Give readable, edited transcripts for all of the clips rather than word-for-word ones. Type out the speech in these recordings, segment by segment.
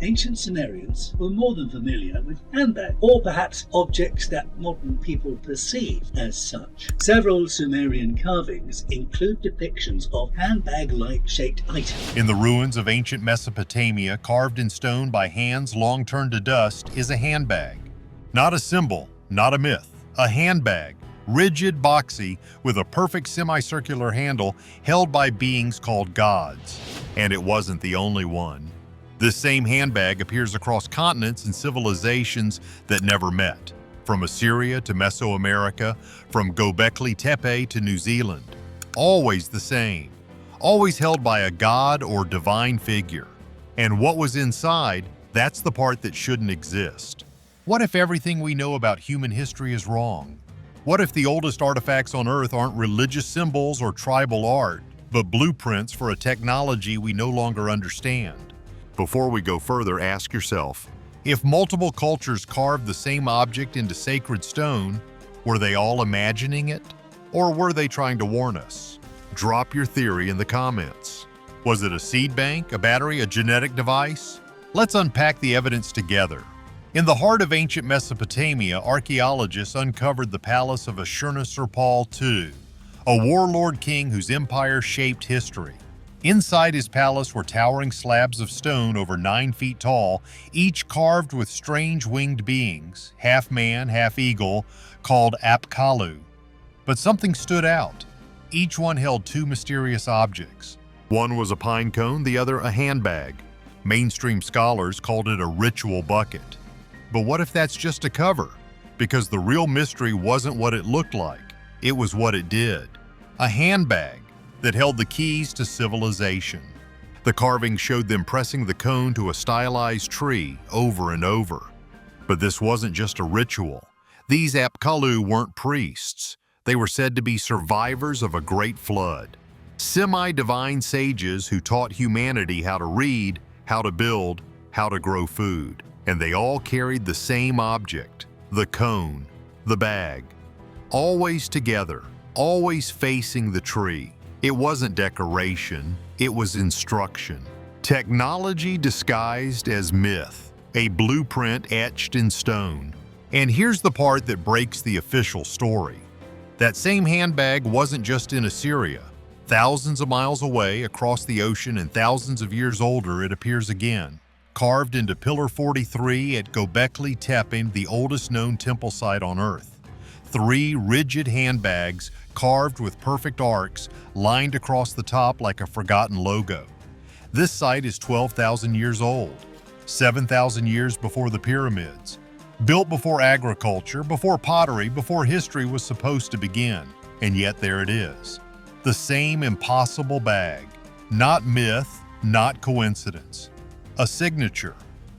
ancient Sumerians were more than familiar with handbags, or perhaps objects that modern people perceive as such. Several Sumerian carvings include depictions of handbag-like shaped items. In the ruins of ancient Mesopotamia, carved in stone by hands long turned to dust, is a handbag. Not a symbol, not a myth, a handbag, rigid, boxy, with a perfect semicircular handle held by beings called gods. And it wasn't the only one. This same handbag appears across continents and civilizations that never met, from Assyria to Mesoamerica, from Gobekli Tepe to New Zealand. Always the same, always held by a god or divine figure. And what was inside, that's the part that shouldn't exist. What if everything we know about human history is wrong? What if the oldest artifacts on Earth aren't religious symbols or tribal art, but blueprints for a technology we no longer understand? Before we go further, ask yourself, if multiple cultures carved the same object into sacred stone, were they all imagining it? Or were they trying to warn us? Drop your theory in the comments. Was it a seed bank, a battery, a genetic device? Let's unpack the evidence together. In the heart of ancient Mesopotamia, archaeologists uncovered the palace of Ashurnasirpal II, a warlord king whose empire shaped history. Inside his palace were towering slabs of stone over 9 feet tall, each carved with strange winged beings, half man, half eagle, called Apkallu. But something stood out. Each one held 2 mysterious objects. One was a pine cone, the other a handbag. Mainstream scholars called it a ritual bucket. But what if that's just a cover? Because the real mystery wasn't what it looked like, it was what it did. A handbag that held the keys to civilization. The carving showed them pressing the cone to a stylized tree over and over. But this wasn't just a ritual. These Apkallu weren't priests. They were said to be survivors of a great flood. Semi-divine sages who taught humanity how to read, how to build, how to grow food. And they all carried the same object, the cone, the bag. Always together, always facing the tree. It wasn't decoration, it was instruction. Technology disguised as myth, a blueprint etched in stone. And here's the part that breaks the official story. That same handbag wasn't just in Assyria. Thousands of miles away, across the ocean and thousands of years older, it appears again. Carved into Pillar 43 at Gobekli Tepe, the oldest known temple site on Earth. 3 rigid handbags carved with perfect arcs lined across the top like a forgotten logo. This site is 12,000 years old, 7,000 years before the pyramids. Built before agriculture, before pottery, before history was supposed to begin. And yet there it is. The same impossible bag. Not myth, not coincidence. A signature.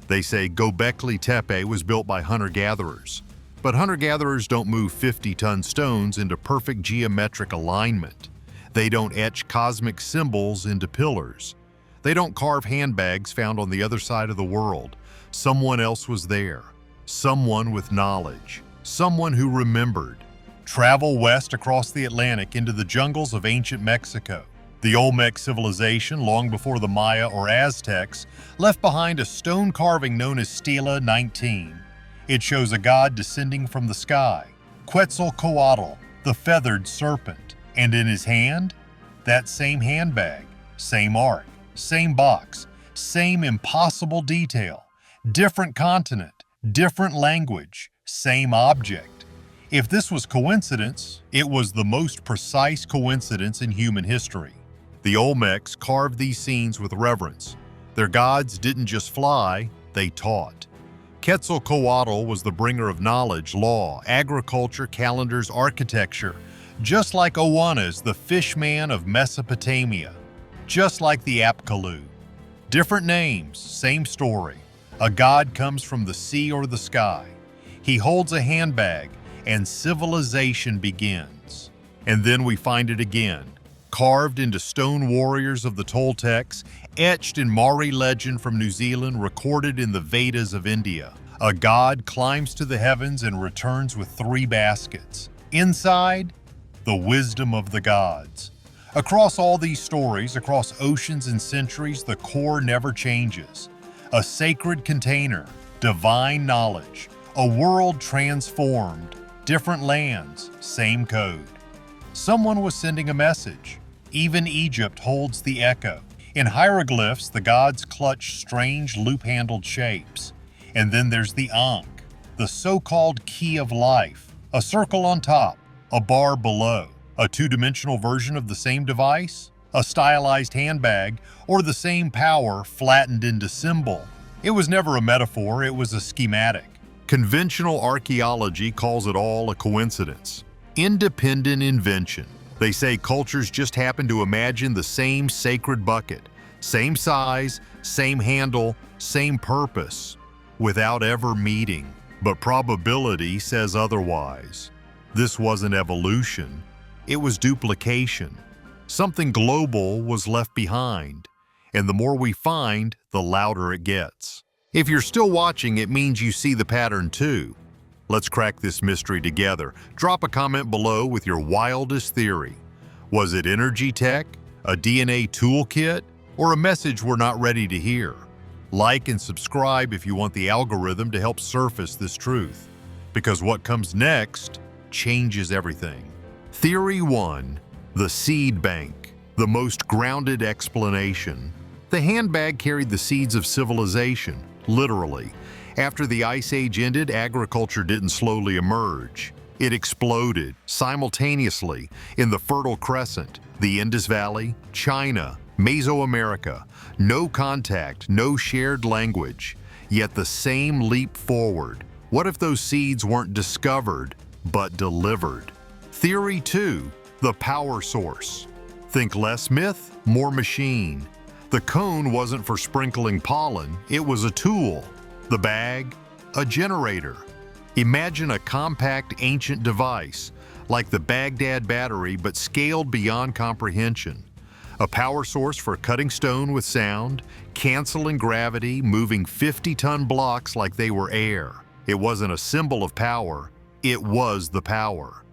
They say Gobekli Tepe was built by hunter-gatherers. But hunter-gatherers don't move 50-ton stones into perfect geometric alignment. They don't etch cosmic symbols into pillars. They don't carve handbags found on the other side of the world. Someone else was there. Someone with knowledge. Someone who remembered. Travel west across the Atlantic into the jungles of ancient Mexico. The Olmec civilization, long before the Maya or Aztecs, left behind a stone carving known as Stela 19. It shows a god descending from the sky, Quetzalcoatl, the feathered serpent, and in his hand, that same handbag, same arc, same box, same impossible detail, different continent, different language, same object. If this was coincidence, it was the most precise coincidence in human history. The Olmecs carved these scenes with reverence. Their gods didn't just fly, they taught. Quetzalcoatl was the bringer of knowledge, law, agriculture, calendars, architecture, just like Oannes, the fishman of Mesopotamia, just like the Apkallu. Different names, same story. A god comes from the sea or the sky. He holds a handbag, and civilization begins. And then we find it again, carved into stone warriors of the Toltecs, etched in Maori legend from New Zealand, recorded in the Vedas of India. A god climbs to the heavens and returns with 3 baskets. Inside, the wisdom of the gods. Across all these stories, across oceans and centuries, the core never changes. a sacred container, divine knowledge, a world transformed, different lands, same code. Someone was sending a message. Even Egypt holds the echo. In hieroglyphs, the gods clutch strange loop-handled shapes. And then there's the Ankh, the so-called key of life, a circle on top, a bar below, a two-dimensional version of the same device, a stylized handbag, or the same power flattened into symbol. It was never a metaphor, it was a schematic. Conventional archaeology calls it all a coincidence. Independent invention. They say cultures just happen to imagine the same sacred bucket, same size, same handle, same purpose, without ever meeting. But probability says otherwise. This wasn't evolution, it was duplication. Something global was left behind, and the more we find, the louder it gets. If you're still watching, it means you see the pattern too. Let's crack this mystery together. Drop a comment below with your wildest theory. Was it energy tech, a DNA toolkit, or a message we're not ready to hear? Like and subscribe if you want the algorithm to help surface this truth, because what comes next changes everything. Theory 1. The seed bank, the most grounded explanation. The handbag carried the seeds of civilization, literally. After the Ice Age ended, agriculture didn't slowly emerge. It exploded simultaneously in the Fertile Crescent, the Indus Valley, China, Mesoamerica. No contact, no shared language, yet the same leap forward. What if those seeds weren't discovered, but delivered? Theory 2. The power source. Think less myth, more machine. The cone wasn't for sprinkling pollen, it was a tool. The bag, a generator. Imagine a compact ancient device, like the Baghdad battery but scaled beyond comprehension. A power source for cutting stone with sound, canceling gravity, moving 50-ton blocks like they were air. It wasn't a symbol of power, it was the power.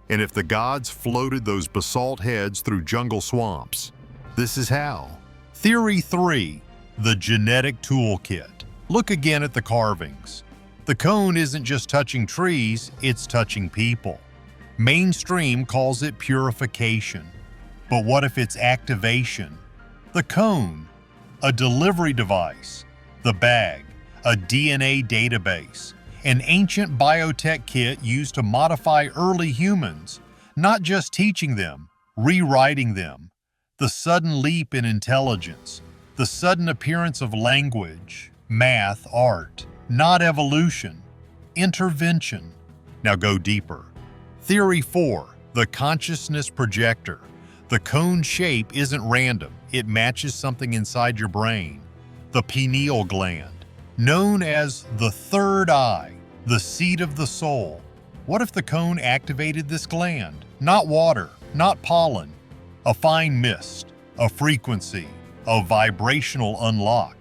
And if the gods floated those basalt heads through jungle swamps, this is how. Theory 3. The genetic toolkit. Look again at the carvings. The cone isn't just touching trees, it's touching people. Mainstream calls it purification. But what if it's activation? The cone, a delivery device. The bag, a DNA database. An ancient biotech kit used to modify early humans, not just teaching them, rewriting them. The sudden leap in intelligence, the sudden appearance of language, math, art, not evolution, intervention. Now go deeper. Theory 4. The consciousness projector. The cone shape isn't random, it matches something inside your brain. The pineal gland, known as the third eye, the seat of the soul. What if the cone activated this gland? Not water, not pollen. A fine mist, a frequency, a vibrational unlock.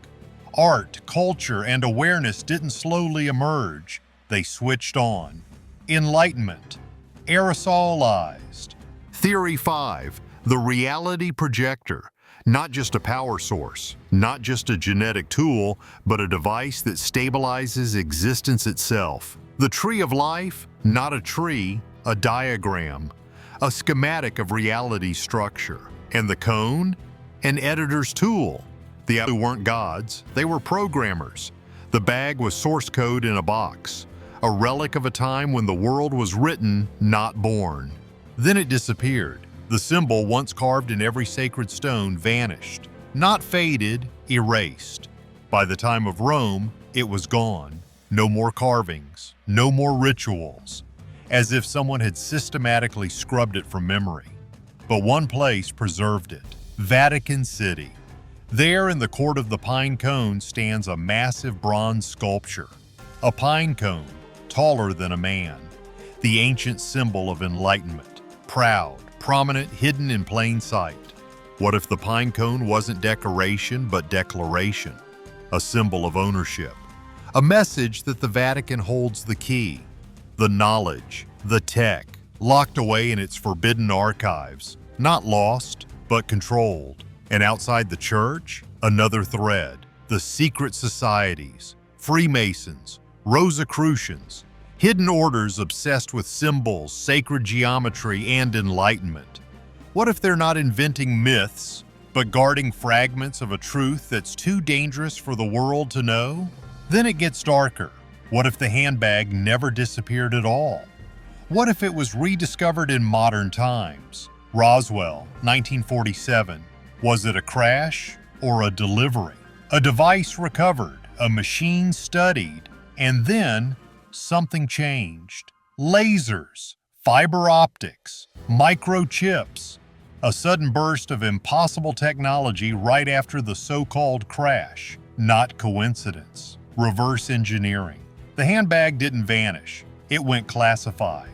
Art, culture, and awareness didn't slowly emerge. They switched on. Enlightenment, aerosolized. Theory 5. The reality projector. Not just a power source, not just a genetic tool, but a device that stabilizes existence itself. The tree of life, not a tree, a diagram, a schematic of reality structure. And the cone? An editor's tool. The who weren't gods, they were programmers. The bag was source code in a box, a relic of a time when the world was written, not born. Then it disappeared. The symbol once carved in every sacred stone vanished, not faded, erased. By the time of Rome, it was gone. No more carvings, no more rituals, as if someone had systematically scrubbed it from memory. But one place preserved it, Vatican City. There in the court of the pine cone stands a massive bronze sculpture, a pine cone, taller than a man, the ancient symbol of enlightenment, proud, prominent, hidden in plain sight. What if the pine cone wasn't decoration but declaration? A symbol of ownership. A message that the Vatican holds the key. The knowledge, the tech, locked away in its forbidden archives. Not lost, but controlled. And outside the church, another thread. The secret societies, Freemasons, Rosicrucians, hidden orders obsessed with symbols, sacred geometry, and enlightenment. What if they're not inventing myths, but guarding fragments of a truth that's too dangerous for the world to know? Then it gets darker. What if the handbag never disappeared at all? What if it was rediscovered in modern times? Roswell, 1947. Was it a crash or a delivery? A device recovered, a machine studied, and then something changed. Lasers, fiber optics, microchips. A sudden burst of impossible technology right after the so-called crash. Not coincidence. Reverse engineering. The handbag didn't vanish. It went classified.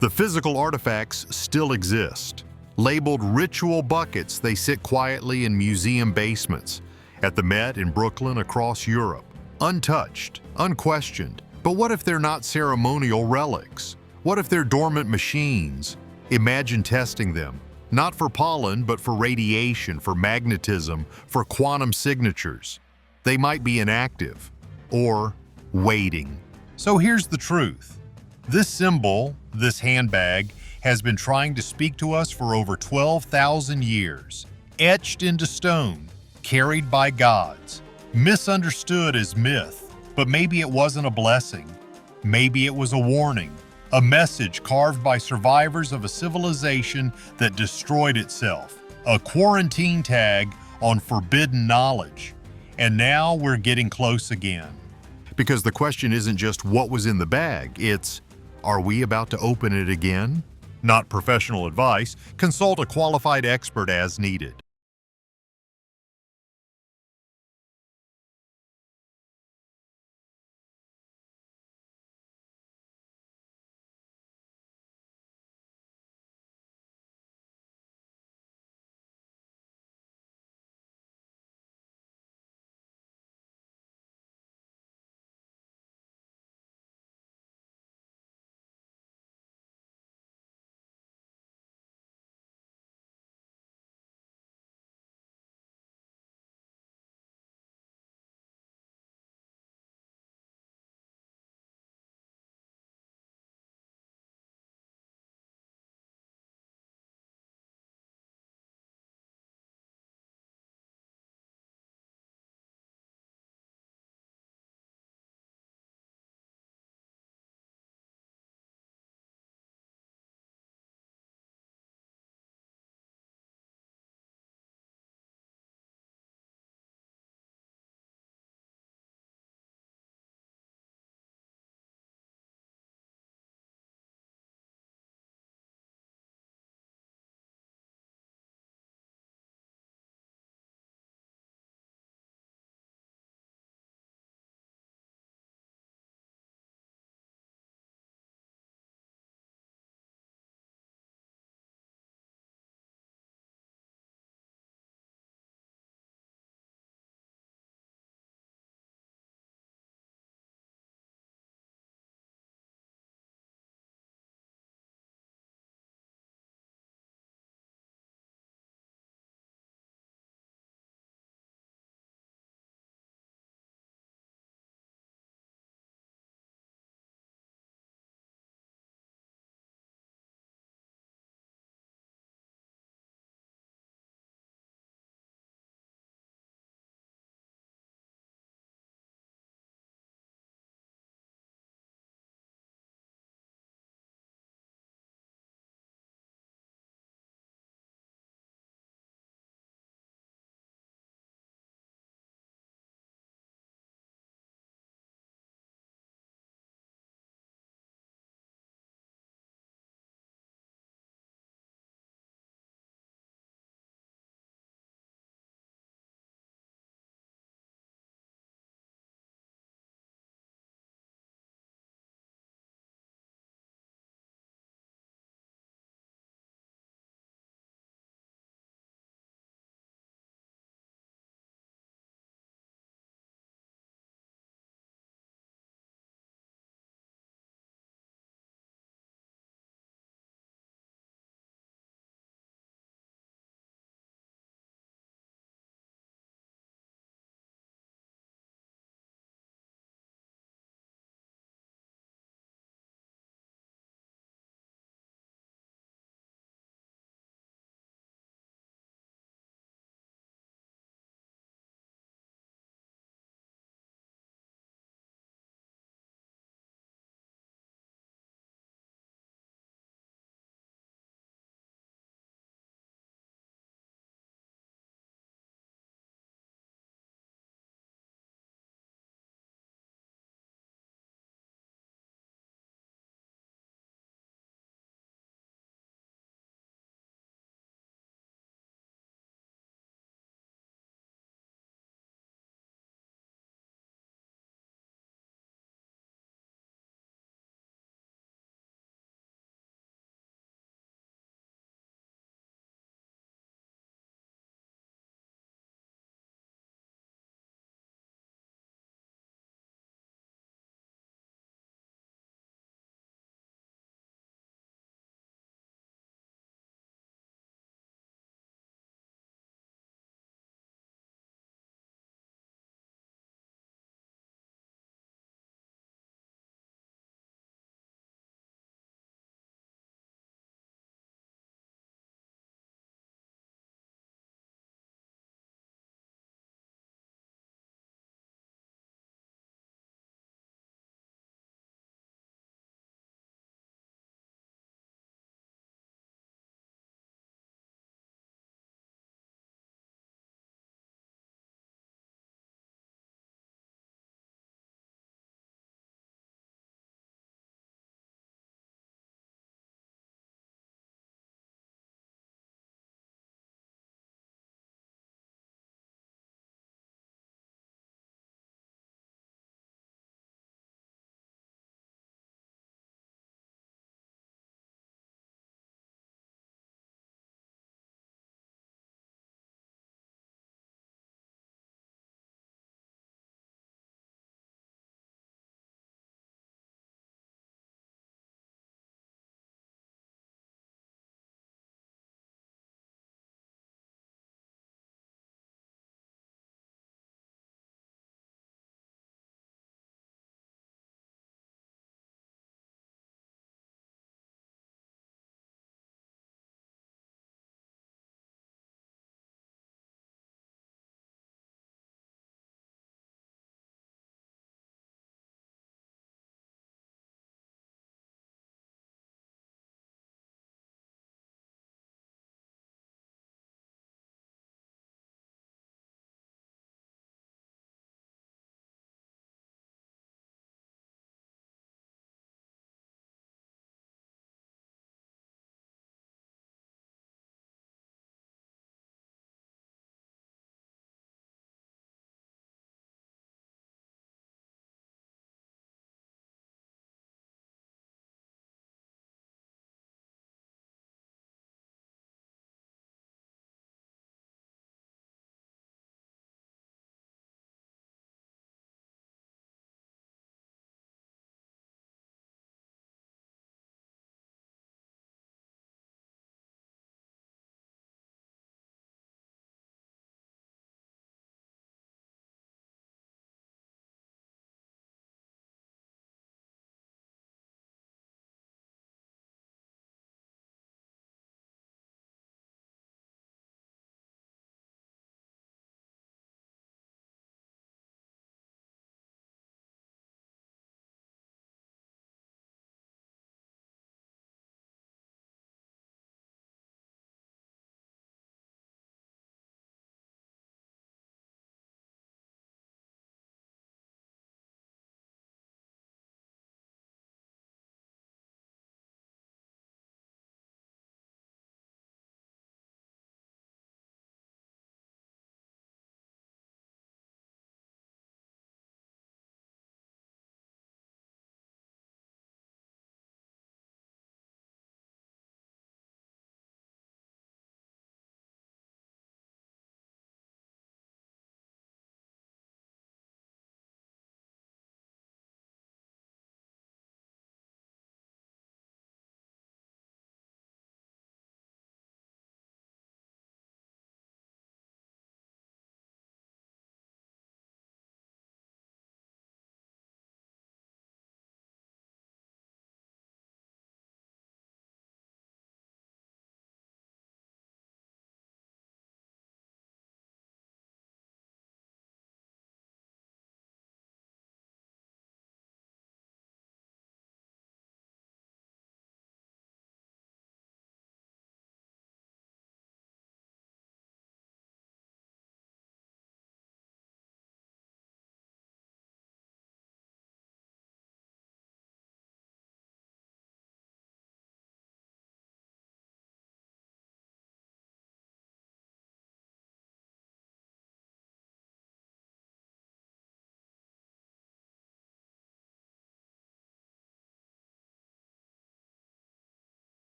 The physical artifacts still exist. Labeled ritual buckets, they sit quietly in museum basements, at the Met in Brooklyn, across Europe. Untouched, unquestioned. But what if they're not ceremonial relics? What if they're dormant machines? Imagine testing them. Not for pollen, but for radiation, for magnetism, for quantum signatures. They might be inactive, or waiting. So here's the truth. This symbol, this handbag, has been trying to speak to us for over 12,000 years. Etched into stone, carried by gods, misunderstood as myth, but maybe it wasn't a blessing. Maybe it was a warning, a message carved by survivors of a civilization that destroyed itself, a quarantine tag on forbidden knowledge. And now we're getting close again. Because the question isn't just what was in the bag, it's, are we about to open it again? Not professional advice. Consult a qualified expert as needed.